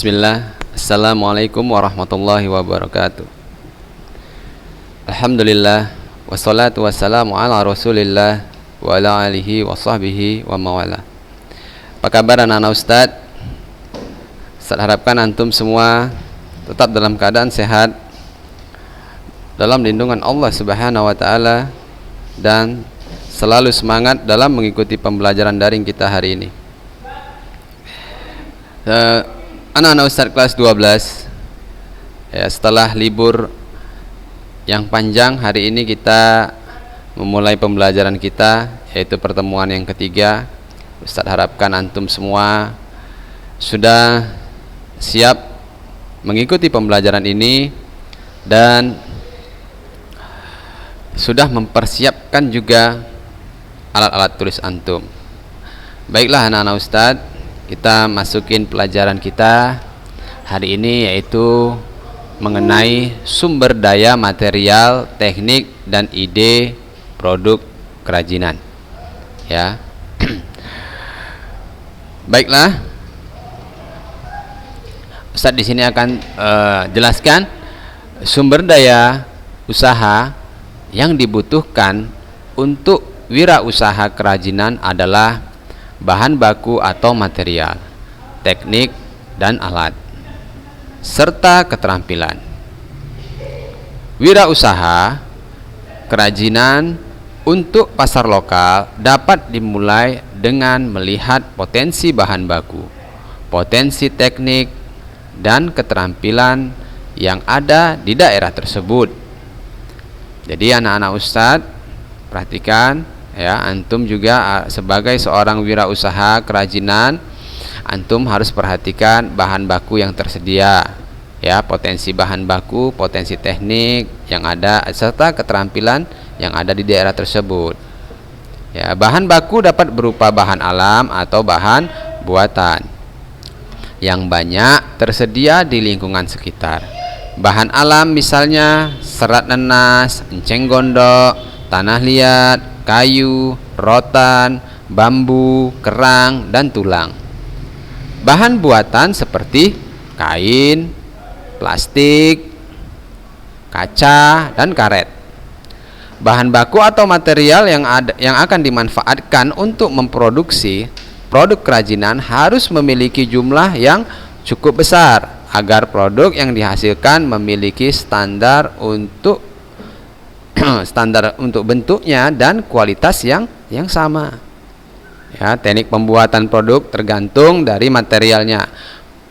Bismillah. Assalamualaikum warahmatullahi wabarakatuh. Alhamdulillah. Wassalatu wassalamu ala rasulillah wa ala alihi wa sahbihi wa mawala. Apa kabar anak-anak Ustadz? Ustadz harapkan antum semua tetap dalam keadaan sehat, dalam lindungan Allah Subhanahu wa ta'ala, dan selalu semangat dalam mengikuti pembelajaran daring kita hari ini. Anak-anak Ustadz kelas 12 ya, setelah libur yang panjang, hari ini kita memulai pembelajaran kita, yaitu pertemuan yang ketiga. Ustadz harapkan antum semua sudah siap mengikuti pembelajaran ini dan sudah mempersiapkan juga alat-alat tulis antum. Baiklah anak-anak Ustadz, kita masukin pelajaran kita hari ini, yaitu mengenai sumber daya material, teknik, dan ide produk kerajinan. Ya, baiklah. Ustadz di sini akan jelaskan sumber daya usaha yang dibutuhkan untuk wirausaha kerajinan adalah bahan baku atau material, teknik dan alat, serta keterampilan. Wirausaha kerajinan untuk pasar lokal dapat dimulai dengan melihat potensi bahan baku, potensi teknik, dan keterampilan yang ada di daerah tersebut. Jadi anak-anak Ustadz perhatikan ya, antum juga sebagai seorang wirausaha kerajinan, antum harus perhatikan bahan baku yang tersedia ya, potensi bahan baku, potensi teknik yang ada, serta keterampilan yang ada di daerah tersebut. Ya, bahan baku dapat berupa bahan alam atau bahan buatan yang banyak tersedia di lingkungan sekitar. Bahan alam misalnya serat nanas, enceng gondok, tanah liat, kayu, rotan, bambu, kerang, dan tulang. Bahan buatan seperti kain, plastik, kaca, dan karet. Bahan baku atau material yang akan dimanfaatkan untuk memproduksi produk kerajinan harus memiliki jumlah yang cukup besar agar produk yang dihasilkan memiliki standar untuk bentuknya dan kualitas yang sama. Ya, teknik pembuatan produk tergantung dari materialnya.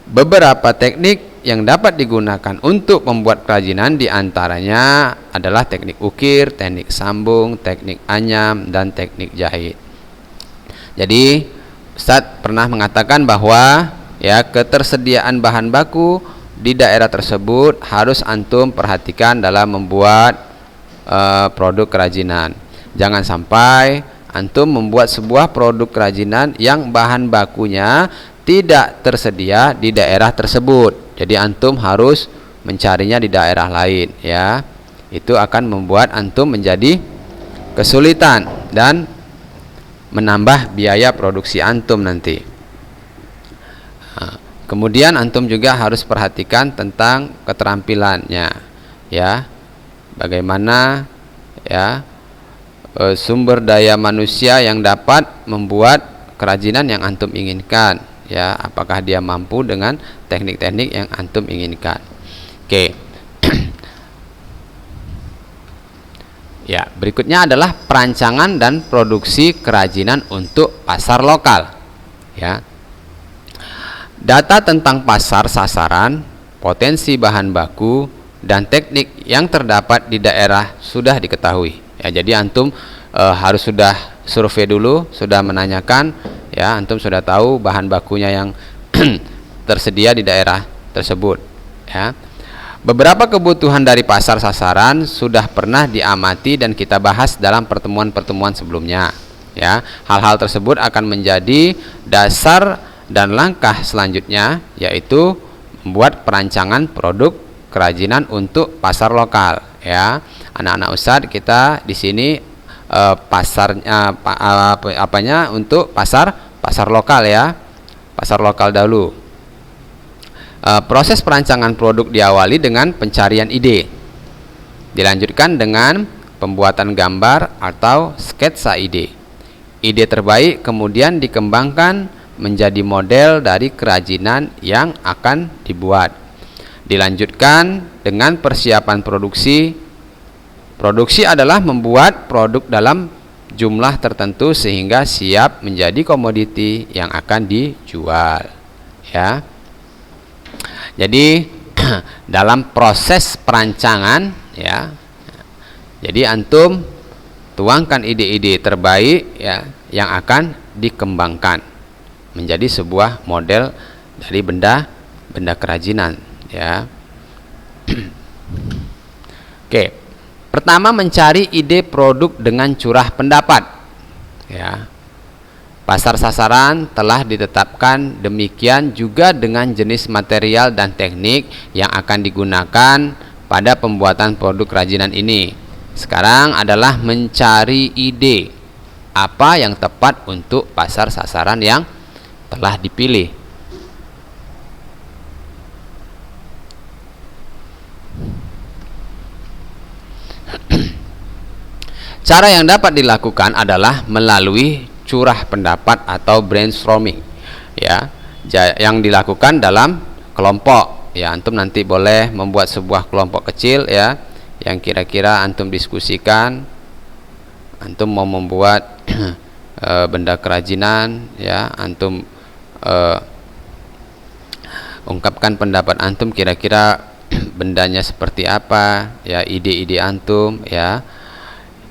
Beberapa teknik yang dapat digunakan untuk membuat kerajinan diantaranya adalah teknik ukir, teknik sambung, teknik anyam, dan teknik jahit. Jadi Ustadz pernah mengatakan bahwa ya, ketersediaan bahan baku di daerah tersebut harus antum perhatikan dalam membuat produk kerajinan. Jangan sampai antum membuat sebuah produk kerajinan yang bahan bakunya tidak tersedia di daerah tersebut. Jadi antum harus mencarinya di daerah lain ya. Itu akan membuat antum menjadi kesulitan dan menambah biaya produksi antum nanti. Kemudian antum juga harus perhatikan tentang keterampilannya ya. Bagaimana ya sumber daya manusia yang dapat membuat kerajinan yang antum inginkan ya, apakah dia mampu dengan teknik-teknik yang antum inginkan. Oke. Ya, berikutnya adalah perancangan dan produksi kerajinan untuk pasar lokal ya. Data tentang pasar sasaran, potensi bahan baku, dan teknik yang terdapat di daerah sudah diketahui ya. Jadi antum harus sudah survei dulu, sudah menanyakan ya, antum sudah tahu bahan bakunya yang tersedia di daerah tersebut ya. Beberapa kebutuhan dari pasar sasaran sudah pernah diamati dan kita bahas dalam pertemuan-pertemuan sebelumnya ya. Hal-hal tersebut akan menjadi dasar dan langkah selanjutnya, yaitu membuat perancangan produk kerajinan untuk pasar lokal ya. Anak-anak Ustadz, kita di sini pasarnya untuk pasar lokal ya. Pasar lokal dahulu. Proses perancangan produk diawali dengan pencarian ide, dilanjutkan dengan pembuatan gambar atau sketsa ide. Ide terbaik kemudian dikembangkan menjadi model dari kerajinan yang akan dibuat. Dilanjutkan dengan persiapan produksi. Produksi adalah membuat produk dalam jumlah tertentu sehingga siap menjadi komoditi yang akan dijual, ya. Jadi dalam proses perancangan, ya, jadi antum tuangkan ide-ide terbaik, ya, yang akan dikembangkan menjadi sebuah model dari benda kerajinan, ya. Oke, pertama mencari ide produk dengan curah pendapat, ya. Pasar sasaran telah ditetapkan, demikian juga dengan jenis material dan teknik yang akan digunakan pada pembuatan produk kerajinan ini. Sekarang adalah mencari ide apa yang tepat untuk pasar sasaran yang telah dipilih. Cara yang dapat dilakukan adalah melalui curah pendapat atau brainstorming, ya, yang dilakukan dalam kelompok, ya. Antum nanti boleh membuat sebuah kelompok kecil, ya, yang kira-kira antum diskusikan. Antum mau membuat benda kerajinan, ya, antum ungkapkan pendapat antum, kira-kira bendanya seperti apa, ya, ide-ide antum, ya.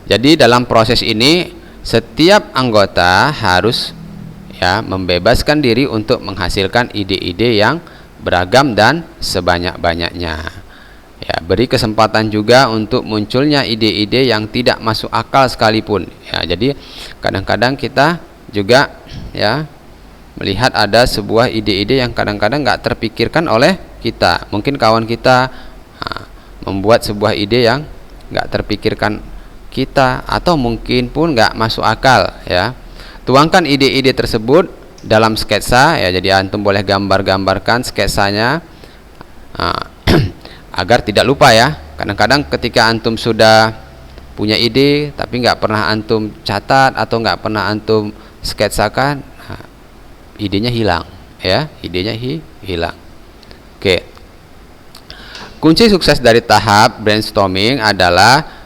Jadi dalam proses ini setiap anggota harus, ya, membebaskan diri untuk menghasilkan ide-ide yang beragam dan sebanyak-banyaknya. Ya, beri kesempatan juga untuk munculnya ide-ide yang tidak masuk akal sekalipun. Ya, jadi kadang-kadang kita juga, ya, melihat ada sebuah ide-ide yang kadang-kadang nggak terpikirkan oleh kita. Mungkin kawan kita membuat sebuah ide yang nggak terpikirkan kita, atau mungkin pun nggak masuk akal, ya. Tuangkan ide-ide tersebut dalam sketsa, ya. Jadi antum boleh gambar-gambarkan sketsanya agar tidak lupa, ya. Kadang-kadang ketika antum sudah punya ide tapi nggak pernah antum catat atau nggak pernah antum sketsakan, idenya hilang, ya, idenya hilang. Oke. Kunci sukses dari tahap brainstorming adalah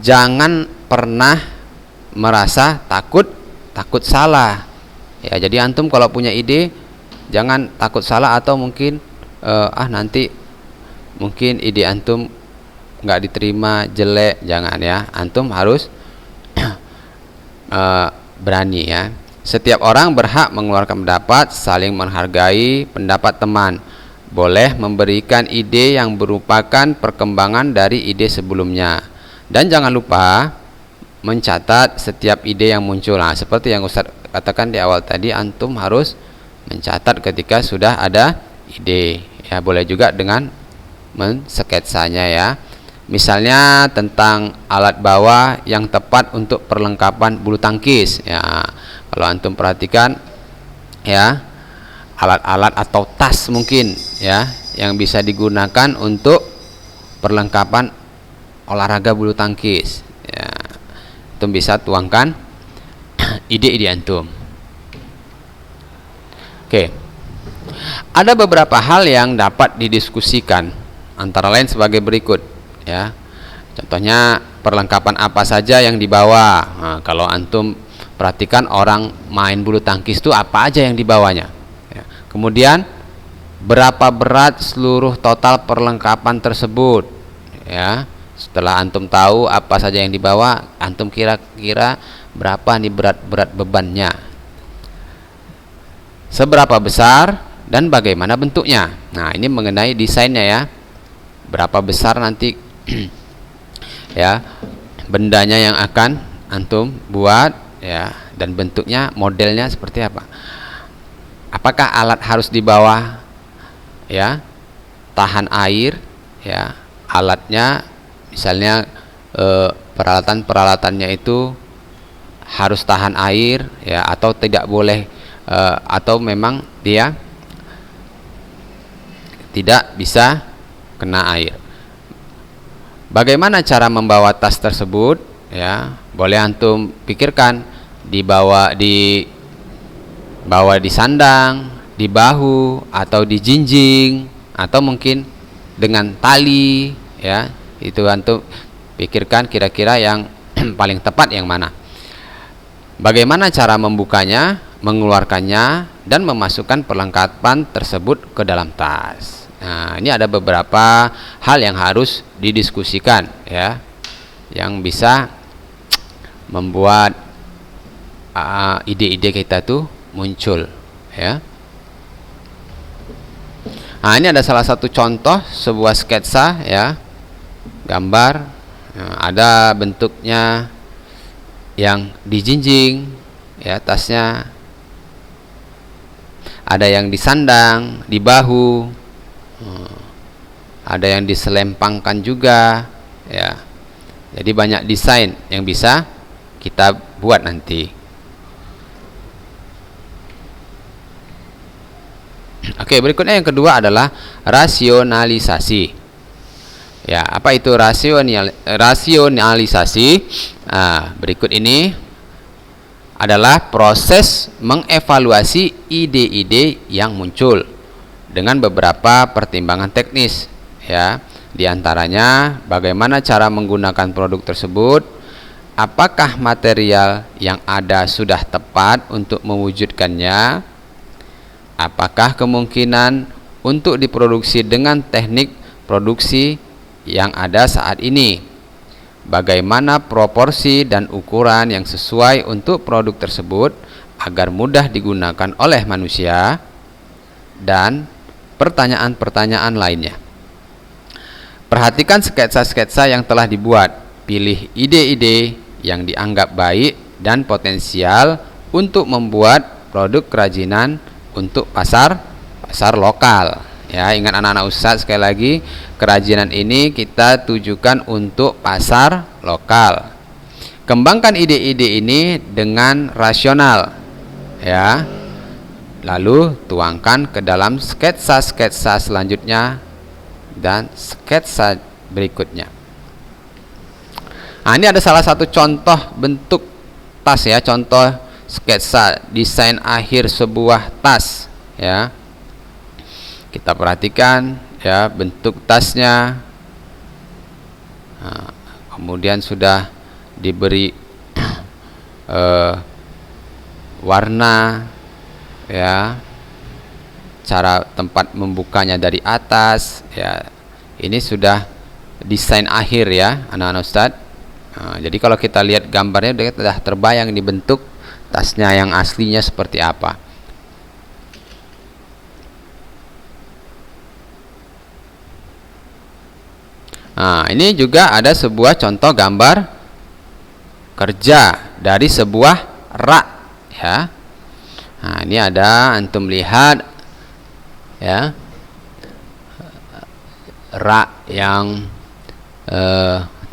jangan pernah merasa takut salah, ya. Jadi antum kalau punya ide jangan takut salah, atau mungkin nanti mungkin ide antum nggak diterima, jelek, jangan, ya. Antum harus berani, ya. Setiap orang berhak mengeluarkan pendapat, saling menghargai pendapat teman, boleh memberikan ide yang merupakan perkembangan dari ide sebelumnya. Dan jangan lupa mencatat setiap ide yang muncul. Nah, seperti yang Ustaz katakan di awal tadi, antum harus mencatat ketika sudah ada ide, ya. Boleh juga dengan mensketsanya, ya. Misalnya tentang alat bawah yang tepat untuk perlengkapan bulu tangkis, ya. Kalau antum perhatikan, ya, alat-alat atau tas mungkin, ya, yang bisa digunakan untuk perlengkapan olahraga bulu tangkis, ya. Antum bisa tuangkan ide-ide antum. Oke. Ada beberapa hal yang dapat didiskusikan, antara lain sebagai berikut, ya. Contohnya perlengkapan apa saja yang dibawa. Nah, kalau antum perhatikan orang main bulu tangkis itu apa aja yang dibawanya, ya. Kemudian berapa berat seluruh total perlengkapan tersebut, ya. Setelah antum tahu apa saja yang dibawa, antum kira-kira berapa nih berat bebannya, seberapa besar, dan bagaimana bentuknya. Nah, ini mengenai desainnya, ya. Berapa besar nanti ya bendanya yang akan antum buat, ya, dan bentuknya, modelnya seperti apa. Apakah alat harus dibawa, ya, tahan air, ya, alatnya misalnya peralatan-peralatannya itu harus tahan air, ya, atau tidak boleh, atau memang dia tidak bisa kena air. Bagaimana cara membawa tas tersebut? Ya, boleh antum pikirkan, bawa di sandang, di bahu, atau di jinjing, atau mungkin dengan tali. Ya, itu antum pikirkan kira-kira yang paling tepat yang mana. Bagaimana cara membukanya, mengeluarkannya, dan memasukkan perlengkapan tersebut ke dalam tas. Nah, ini ada beberapa hal yang harus didiskusikan, ya, yang bisa membuat ide-ide kita tuh muncul, ya. Nah, ini ada salah satu contoh sebuah sketsa, ya, gambar. Nah, ada bentuknya yang dijinjing, ya, tasnya. Ada yang disandang, di bahu, ada yang diselempangkan juga, ya. Jadi banyak desain yang bisa kita buat nanti. Oke, berikutnya yang kedua adalah rasionalisasi. Ya, apa itu rasionalisasi? Nah, berikut ini adalah proses mengevaluasi ide-ide yang muncul dengan beberapa pertimbangan teknis, ya. Di antaranya bagaimana cara menggunakan produk tersebut, apakah material yang ada sudah tepat untuk mewujudkannya, apakah kemungkinan untuk diproduksi dengan teknik produksi yang ada saat ini, bagaimana proporsi dan ukuran yang sesuai untuk produk tersebut agar mudah digunakan oleh manusia, dan pertanyaan-pertanyaan lainnya. Perhatikan sketsa-sketsa yang telah dibuat. Pilih ide-ide yang dianggap baik dan potensial untuk membuat produk kerajinan untuk pasar lokal. Ya, ingat anak-anak Ustadz, sekali lagi, kerajinan ini kita tujukan untuk pasar lokal. Kembangkan ide-ide ini dengan rasional, ya. Lalu tuangkan ke dalam sketsa-sketsa selanjutnya dan sketsa berikutnya. Nah, ini ada salah satu contoh bentuk tas, ya, contoh sketsa desain akhir sebuah tas, ya. Kita perhatikan, ya, bentuk tasnya. Nah, kemudian sudah diberi warna, ya, cara tempat membukanya dari atas, ya. Ini sudah desain akhir, ya, anak-anak Ustadz. Nah, jadi kalau kita lihat gambarnya sudah terbayang di bentuk tasnya yang aslinya seperti apa. Nah, ini juga ada sebuah contoh gambar kerja dari sebuah rak, ya. Nah, ini ada, antum lihat, ya, rak yang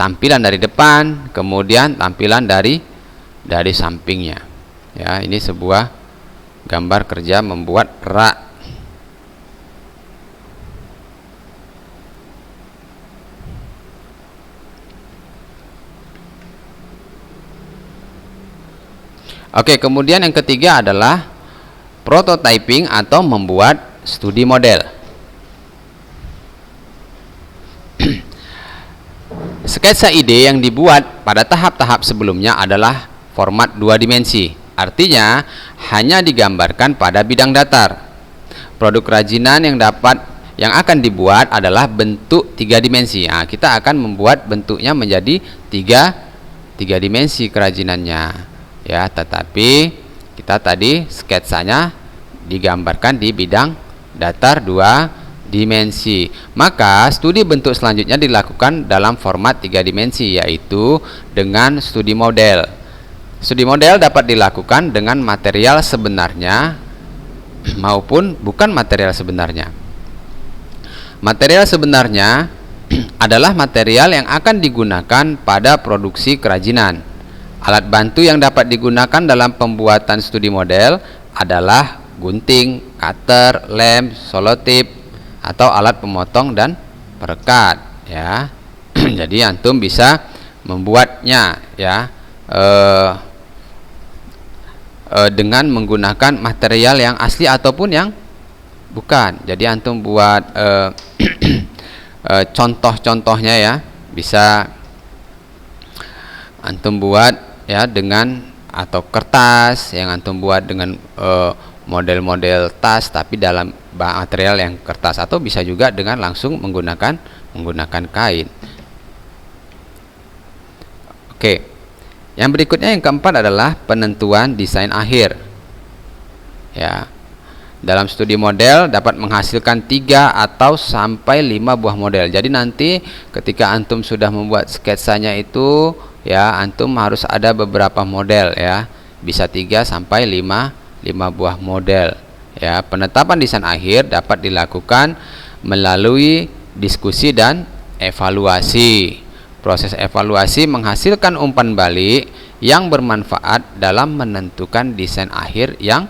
tampilan dari depan, kemudian tampilan dari sampingnya, ya. Ini sebuah gambar kerja membuat rak. Oke, kemudian yang ketiga adalah prototyping atau membuat studi model. Sketsa ide yang dibuat pada tahap-tahap sebelumnya adalah format 2 dimensi. Artinya hanya digambarkan pada bidang datar. Produk kerajinan yang akan dibuat adalah bentuk 3 dimensi. Nah, kita akan membuat bentuknya menjadi 3 dimensi kerajinannya. Ya, tetapi kita tadi sketsanya digambarkan di bidang datar 2 dimensi. Maka studi bentuk selanjutnya dilakukan dalam format 3 dimensi, yaitu dengan studi model. Studi model dapat dilakukan dengan material sebenarnya maupun bukan material sebenarnya. Material sebenarnya adalah material yang akan digunakan pada produksi kerajinan. Alat bantu yang dapat digunakan dalam pembuatan studi model adalah gunting, cutter, lem, selotip, atau alat pemotong dan perekat ya. Jadi antum bisa membuatnya ya dengan menggunakan material yang asli ataupun yang bukan. Jadi antum buat contoh-contohnya ya, bisa antum buat ya dengan atau kertas yang antum buat dengan model-model tas tapi dalam material yang kertas, atau bisa juga dengan langsung menggunakan kain. Oke. Yang berikutnya yang keempat adalah penentuan desain akhir. Ya. Dalam studi model dapat menghasilkan 3 atau sampai 5 buah model. Jadi nanti ketika antum sudah membuat sketsanya itu ya, antum harus ada beberapa model ya. Bisa 3 sampai 5 buah model. Ya, penetapan desain akhir dapat dilakukan melalui diskusi dan evaluasi. Proses evaluasi menghasilkan umpan balik yang bermanfaat dalam menentukan desain akhir yang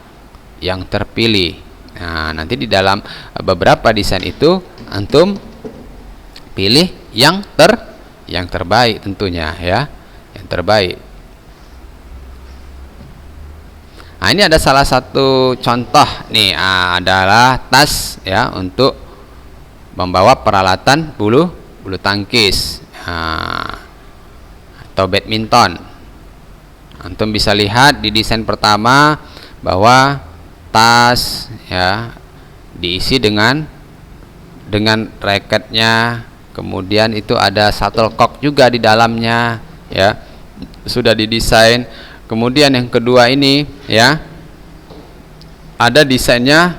terpilih. Nah, nanti di dalam beberapa desain itu antum pilih yang terbaik tentunya ya, yang terbaik. Nah, ini ada salah satu contoh nih, adalah tas ya untuk membawa peralatan bulu tangkis atau badminton. Antum bisa lihat di desain pertama bahwa tas ya diisi dengan raketnya, kemudian itu ada shuttlecock juga di dalamnya ya, sudah didesain. Kemudian yang kedua ini ya, ada desainnya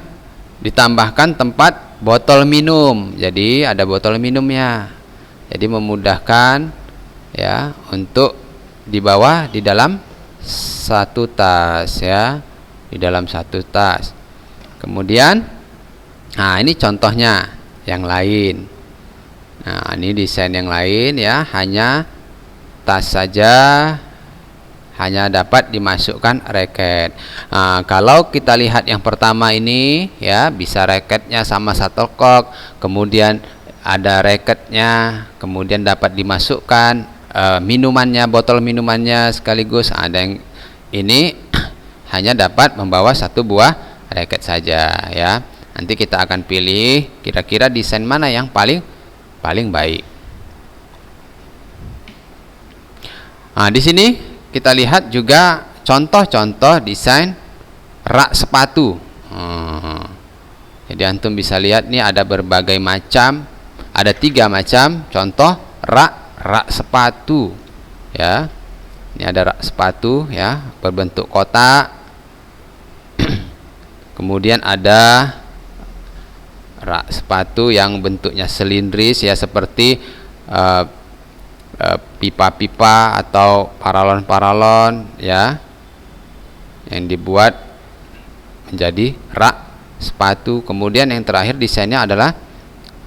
ditambahkan tempat botol minum, jadi ada botol minumnya, jadi memudahkan ya untuk dibawa di dalam satu tas ya, di dalam satu tas. Kemudian nah ini contohnya yang lain. Nah ini desain yang lain ya, hanya tas saja, hanya dapat dimasukkan raket. Nah, kalau kita lihat yang pertama ini ya, bisa raketnya sama shuttlecock, kemudian ada raketnya, kemudian dapat dimasukkan minumannya, botol minumannya sekaligus. Ada yang ini hanya dapat membawa satu buah raket saja ya. Nanti kita akan pilih kira-kira desain mana yang paling baik. Nah, di sini kita lihat juga contoh-contoh desain rak sepatu. Jadi antum bisa lihat nih ada berbagai macam, ada 3 macam contoh rak sepatu ya. Ini ada rak sepatu ya, berbentuk kotak. Kemudian ada rak sepatu yang bentuknya silindris ya, seperti pipa-pipa atau paralon-paralon ya, yang dibuat menjadi rak sepatu. Kemudian yang terakhir desainnya adalah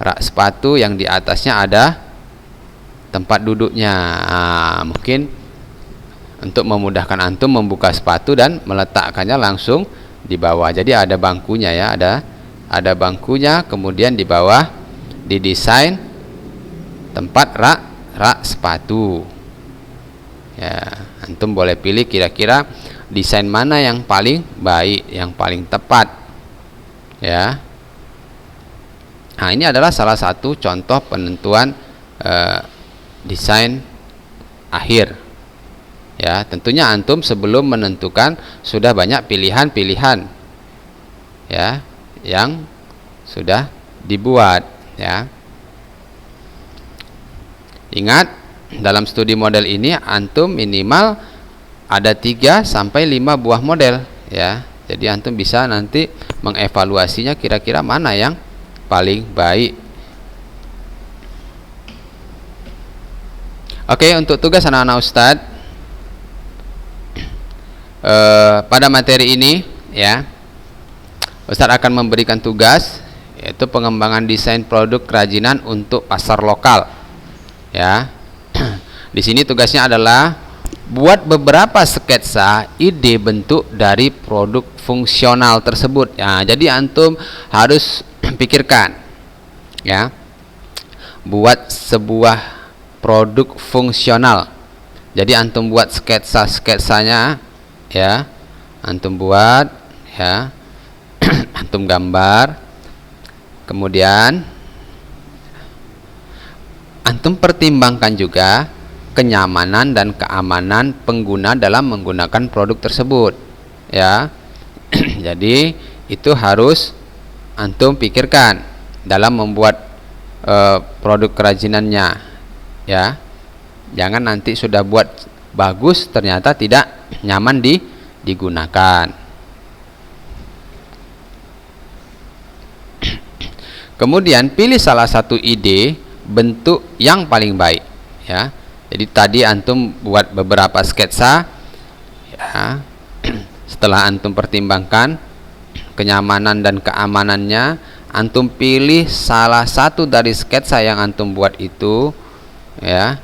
rak sepatu yang di atasnya ada tempat duduknya. Mungkin untuk memudahkan antum membuka sepatu dan meletakkannya langsung di bawah. Jadi ada bangkunya ya, ada bangkunya, kemudian di bawah didesain tempat rak sepatu ya. Antum boleh pilih kira-kira desain mana yang paling baik, yang paling tepat ya. Nah ini adalah salah satu contoh penentuan desain akhir ya. Tentunya antum sebelum menentukan sudah banyak pilihan-pilihan ya yang sudah dibuat ya. Ingat, dalam studi model ini antum minimal ada 3 sampai 5 buah model ya. Jadi antum bisa nanti mengevaluasinya kira-kira mana yang paling baik. Oke, untuk tugas anak-anak Ustadz pada materi ini ya, Ustadz akan memberikan tugas yaitu pengembangan desain produk kerajinan untuk pasar lokal. Ya, di sini tugasnya adalah buat beberapa sketsa ide bentuk dari produk fungsional tersebut. Ya, jadi antum harus pikirkan ya, buat sebuah produk fungsional. Jadi antum buat sketsanya, ya, antum buat, ya, antum gambar, kemudian antum pertimbangkan juga kenyamanan dan keamanan pengguna dalam menggunakan produk tersebut, ya. Jadi itu harus antum pikirkan dalam membuat produk kerajinannya, ya. Jangan nanti sudah buat bagus ternyata tidak nyaman digunakan. Kemudian pilih salah satu ide bentuk yang paling baik, ya. Jadi tadi antum buat beberapa sketsa, ya. Setelah antum pertimbangkan kenyamanan dan keamanannya, antum pilih salah satu dari sketsa yang antum buat itu, ya,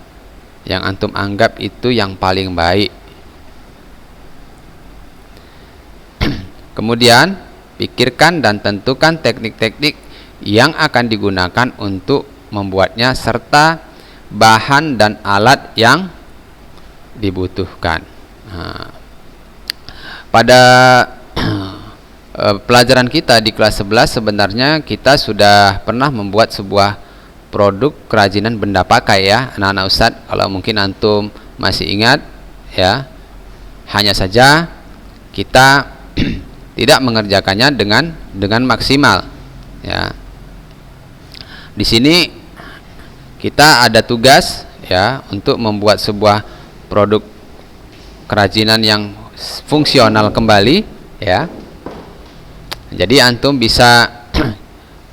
yang antum anggap itu yang paling baik. Kemudian pikirkan dan tentukan teknik-teknik yang akan digunakan untuk membuatnya serta bahan dan alat yang dibutuhkan. Nah, pada pelajaran kita di kelas 11 sebenarnya kita sudah pernah membuat sebuah produk kerajinan benda pakai, ya, anak-anak Ustadz. Kalau mungkin antum masih ingat, ya, hanya saja kita tidak mengerjakannya dengan maksimal, ya. Di sini kita ada tugas, ya, untuk membuat sebuah produk kerajinan yang fungsional kembali, ya. Jadi antum bisa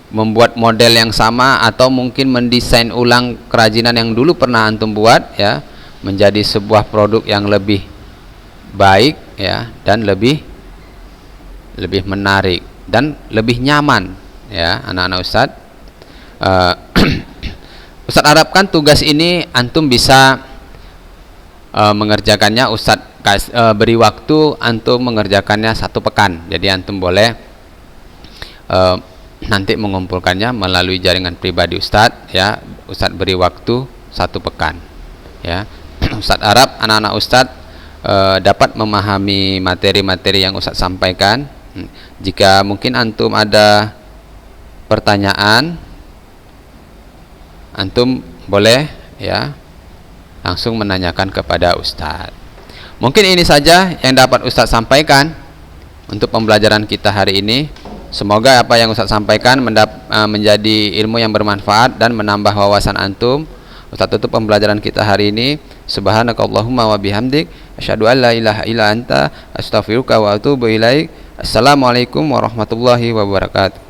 membuat model yang sama atau mungkin mendesain ulang kerajinan yang dulu pernah antum buat, ya, menjadi sebuah produk yang lebih baik, ya, dan lebih menarik dan lebih nyaman, ya, anak-anak Ustadz. Ustadz harapkan tugas ini antum bisa mengerjakannya. Ustadz beri waktu antum mengerjakannya 1 pekan. Jadi antum boleh nanti mengumpulkannya melalui jaringan pribadi Ustadz, ya. Ustadz beri waktu 1 pekan, ya. Ustadz harap anak-anak Ustadz dapat memahami materi-materi yang Ustadz sampaikan. Jika mungkin antum ada pertanyaan, antum boleh, ya, langsung menanyakan kepada Ustadz. Mungkin ini saja yang dapat Ustadz sampaikan untuk pembelajaran kita hari ini. Semoga apa yang Ustadz sampaikan menjadi ilmu yang bermanfaat dan menambah wawasan antum. Ustadz tutup pembelajaran kita hari ini. Subhanakallahumma wa bihamdik, asyhadu an la ilaha illa anta, astaghfiruka wa atubu ilaik. Assalamualaikum warahmatullahi wabarakatuh.